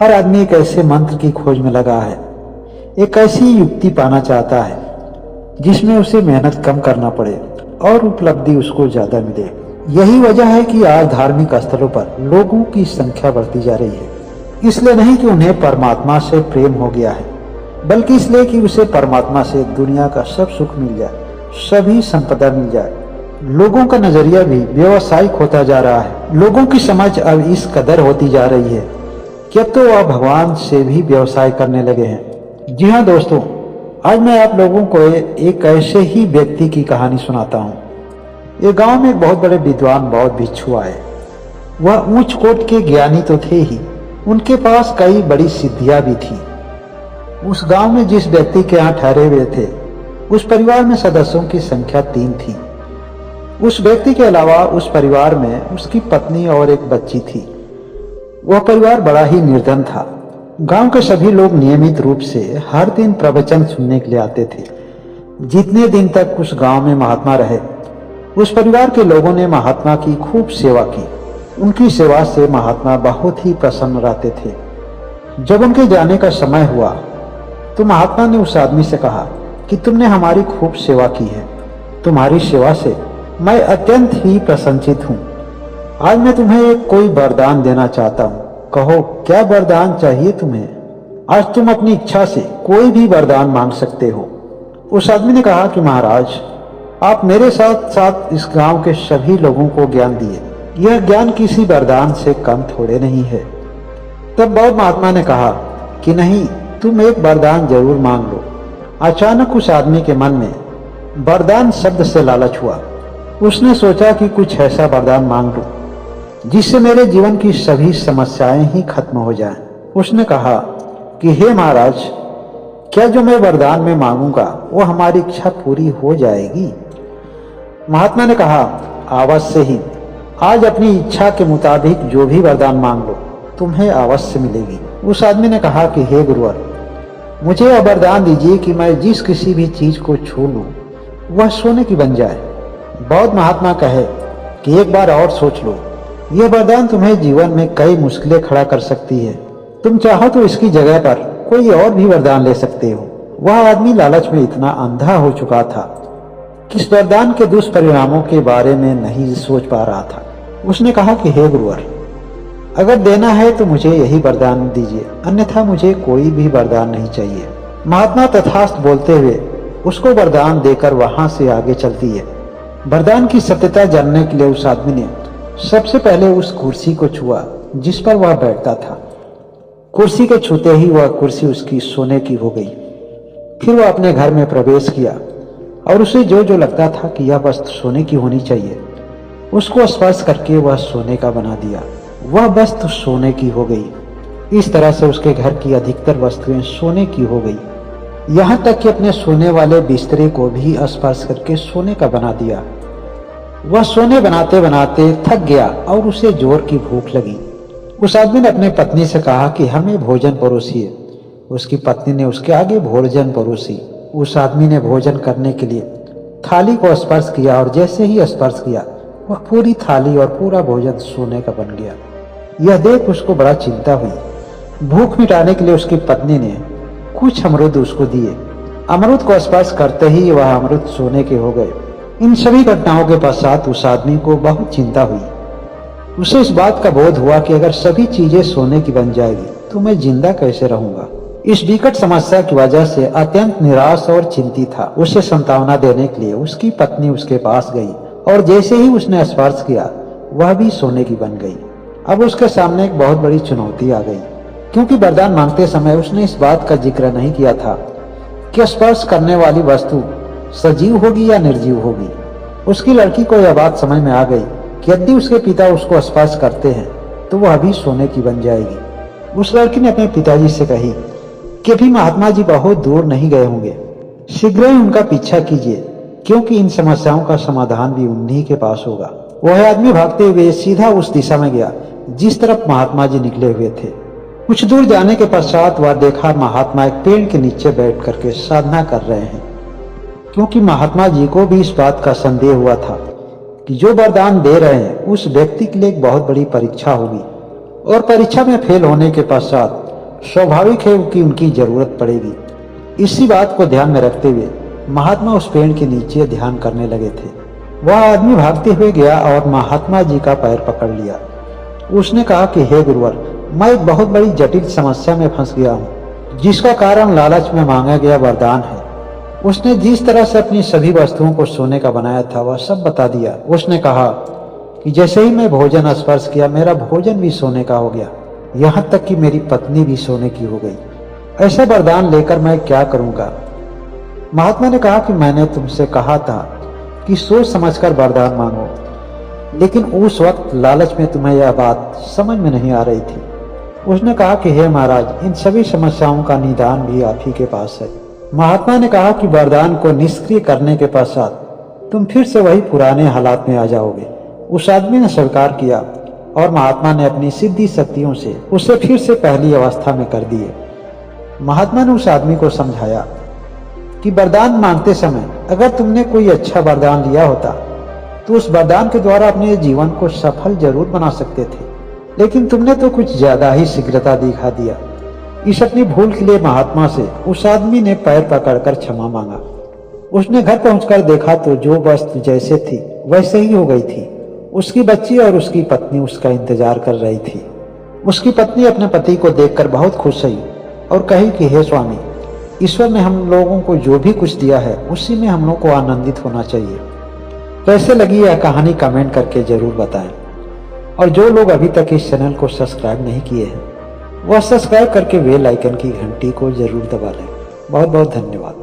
हर आदमी एक ऐसे मंत्र की खोज में लगा है, एक ऐसी युक्ति पाना चाहता है जिसमें उसे मेहनत कम करना पड़े और उपलब्धि उसको ज्यादा मिले। यही वजह है कि आज धार्मिक स्थलों पर लोगों की संख्या बढ़ती जा रही है। इसलिए नहीं कि उन्हें परमात्मा से प्रेम हो गया है, बल्कि इसलिए कि उसे परमात्मा से दुनिया का सब सुख मिल जाए, सभी संपदा मिल जाए। लोगों का नजरिया भी व्यवसायिक होता जा रहा है। लोगों की समझ अब इस कदर होती जा रही है कि अब तो वह भगवान से भी व्यवसाय करने लगे हैं। जी हाँ दोस्तों, आज मैं आप लोगों को एक ऐसे ही व्यक्ति की कहानी सुनाता हूँ। ये गांव में एक बहुत बड़े विद्वान बौद्ध भिक्षु आए। वह ऊंच कोट के ज्ञानी तो थे ही, उनके पास कई बड़ी सिद्धियां भी थी। उस गांव में जिस व्यक्ति के यहाँ ठहरे हुए थे, उस परिवार में सदस्यों की संख्या 3 थी। उस व्यक्ति के अलावा उस परिवार में उसकी पत्नी और एक बच्ची थी। वह परिवार बड़ा ही निर्धन था। गांव के सभी लोग नियमित रूप से हर दिन प्रवचन सुनने के लिए आते थे। जितने दिन तक उस गांव में महात्मा रहे, उस परिवार के लोगों ने महात्मा की खूब सेवा की। उनकी सेवा से महात्मा बहुत ही प्रसन्न रहते थे। जब उनके जाने का समय हुआ तो महात्मा ने उस आदमी से कहा कि तुमने हमारी खूब सेवा की है, तुम्हारी सेवा से मैं अत्यंत ही प्रसन्नचित हूँ। आज मैं तुम्हें एक कोई वरदान देना चाहता हूँ, कहो क्या वरदान चाहिए तुम्हें? आज तुम अपनी इच्छा से कोई भी वरदान मांग सकते हो। उस आदमी ने कहा कि महाराज, आप मेरे साथ साथ इस गांव के सभी लोगों को ज्ञान दिए, यह ज्ञान किसी वरदान से कम थोड़े नहीं है। तब बौद्ध महात्मा ने कहा कि नहीं, तुम एक वरदान जरूर मांग लो। अचानक उस आदमी के मन में वरदान शब्द से लालच हुआ। उसने सोचा कि कुछ ऐसा वरदान मांग लूं जिससे मेरे जीवन की सभी समस्याएं ही खत्म हो जाएं। उसने कहा कि हे महाराज, क्या जो मैं वरदान में मांगूंगा वो हमारी इच्छा पूरी हो जाएगी? महात्मा ने कहा, अवश्य ही। आज अपनी इच्छा के मुताबिक जो भी वरदान मांग लो, तुम्हें अवश्य मिलेगी। उस आदमी ने कहा कि हे गुरुवर, मुझे यह वरदान दीजिए कि मैं जिस किसी भी चीज को छू लूं वह सोने की बन जाए। बौद्ध महात्मा कहे कि एक बार और सोच लो, यह वरदान तुम्हें जीवन में कई मुश्किलें खड़ा कर सकती है। तुम चाहो तो इसकी जगह पर कोई और भी वरदान ले सकते हो। वह आदमी लालच में इतना अंधा हो चुका था कि इस वरदान के दुष्परिणामों के बारे में नहीं सोच पा रहा था। उसने कहा कि हे गुरुवर, अगर देना है तो मुझे यही वरदान दीजिए, अन्यथा मुझे कोई भी वरदान नहीं चाहिए। महात्मा तथास्तु बोलते हुए उसको वरदान देकर वहां से आगे चलती है। वरदान की सत्यता जानने के लिए उस आदमी ने सबसे पहले उस कुर्सी को छुआ जिस पर वह बैठता था। कुर्सी के छूते ही वह कुर्सी उसकी सोने की हो गई। फिर वह अपने घर में प्रवेश किया और उसे जो जो लगता था कि यह वस्तु सोने की होनी चाहिए, उसको स्पर्श करके वह सोने का बना दिया। वह वस्तु सोने की हो गई। इस तरह से उसके घर की अधिकतर वस्तुएं सोने की हो गई। यहाँ तक कि अपने सोने वाले बिस्तरे को भी स्पर्श करके सोने का बना दिया। वह सोने बनाते बनाते थक गया और उसे जोर की भूख लगी। उस आदमी ने अपनी पत्नी से कहा कि हमें भोजन परोसिए। उसकी पत्नी ने उसके आगे भोजन परोसी। उस आदमी ने भोजन करने के लिए थाली को स्पर्श किया और जैसे ही स्पर्श किया, वह पूरी थाली और पूरा भोजन सोने का बन गया। यह देख उसको बड़ा चिंता हुई। भूख मिटाने के लिए उसकी पत्नी ने कुछ अमरूद उसको दिए। अमरूद को स्पर्श करते ही वह अमरूद सोने के हो गए। इन सभी घटनाओं के पश्चात उस आदमी को बहुत चिंता हुई। उसे इस बात का बोध हुआ कि अगर सभी चीजें सोने की बन जाएगी तो मैं जिंदा कैसे रहूंगा। इस विकट समस्या की वजह से अत्यंत निराश और चिंतित था। उसे सांत्वना देने के लिए उसकी पत्नी उसके पास गई और जैसे ही उसने स्पर्श किया, वह भी सोने की बन गई। अब उसके सामने एक बहुत बड़ी चुनौती आ गई, क्योंकि वरदान मांगते समय उसने इस बात का जिक्र नहीं किया था कि स्पर्श करने वाली वस्तु सजीव होगी या निर्जीव होगी। उसकी लड़की को यह बात समझ में आ गई कि यदि उसके पिता उसको स्पर्श करते हैं तो वह भी सोने की बन जाएगी। उस लड़की ने अपने पिताजी से कही कि अभी महात्मा जी बहुत दूर नहीं गए होंगे, शीघ्र ही उनका पीछा कीजिए, क्योंकि इन समस्याओं का समाधान भी उन्हीं के पास होगा। वह आदमी भागते हुए सीधा उस दिशा में गया जिस तरफ महात्मा जी निकले हुए थे। कुछ दूर जाने के पश्चात वह देखा महात्मा एक पेड़ के नीचे बैठ करके साधना कर रहे हैं, क्योंकि महात्मा जी को भी इस बात का संदेह हुआ था कि जो वरदान दे रहे हैं उस व्यक्ति के लिए एक बहुत बड़ी परीक्षा होगी और परीक्षा में फेल होने के पश्चात स्वाभाविक है कि उनकी जरूरत पड़ेगी। इसी बात को ध्यान में रखते हुए महात्मा उस पेड़ के नीचे ध्यान करने लगे थे। वह आदमी भागते हुए गया और महात्मा जी का पैर पकड़ लिया। उसने कहा कि हे गुरुवर, मैं एक बहुत बड़ी जटिल समस्या में फंस गया हूँ, जिसका कारण लालच में मांगा गया वरदान है। उसने जिस तरह से अपनी सभी वस्तुओं को सोने का बनाया था वह सब बता दिया। उसने कहा कि जैसे ही मैं भोजन स्पर्श किया, मेरा भोजन भी सोने का हो गया, यहाँ तक कि मेरी पत्नी भी सोने की हो गई। ऐसा वरदान लेकर मैं क्या करूँगा? महात्मा ने कहा कि मैंने तुमसे कहा था कि सोच समझकर वरदान मांगो, लेकिन उस वक्त लालच में तुम्हें यह बात समझ में नहीं आ रही थी। उसने कहा कि हे महाराज, इन सभी समस्याओं का निदान भी आप ही के पास है। महात्मा ने कहा कि वरदान को निष्क्रिय करने के पश्चात तुम फिर से वही पुराने हालात में आ जाओगे। उस आदमी ने स्वीकार किया और महात्मा ने अपनी सिद्धि शक्तियों से उसे फिर से पहली अवस्था में कर दिए। महात्मा ने उस आदमी को समझाया कि वरदान मांगते समय अगर तुमने कोई अच्छा वरदान लिया होता तो उस वरदान के द्वारा अपने जीवन को सफल जरूर बना सकते थे, लेकिन तुमने तो कुछ ज्यादा ही शीघ्रता दिखा दिया। इस अपनी भूल के लिए महात्मा से उस आदमी ने पैर पकड़कर क्षमा मांगा। उसने घर पहुंचकर देखा तो जो वस्तु जैसे थी वैसे ही हो गई थी। उसकी बच्ची और उसकी पत्नी उसका इंतजार कर रही थी। उसकी पत्नी अपने पति को देखकर बहुत खुश हुई और कही कि हे स्वामी, ईश्वर ने हम लोगों को जो भी कुछ दिया है उसी में हम लोग को आनंदित होना चाहिए। कैसे लगी यह कहानी कमेंट करके जरूर बताएं। और जो लोग अभी तक इस चैनल को सब्सक्राइब नहीं किए हैं वह सब्सक्राइब करके बेल आइकन की घंटी को जरूर दबा लें। बहुत बहुत धन्यवाद।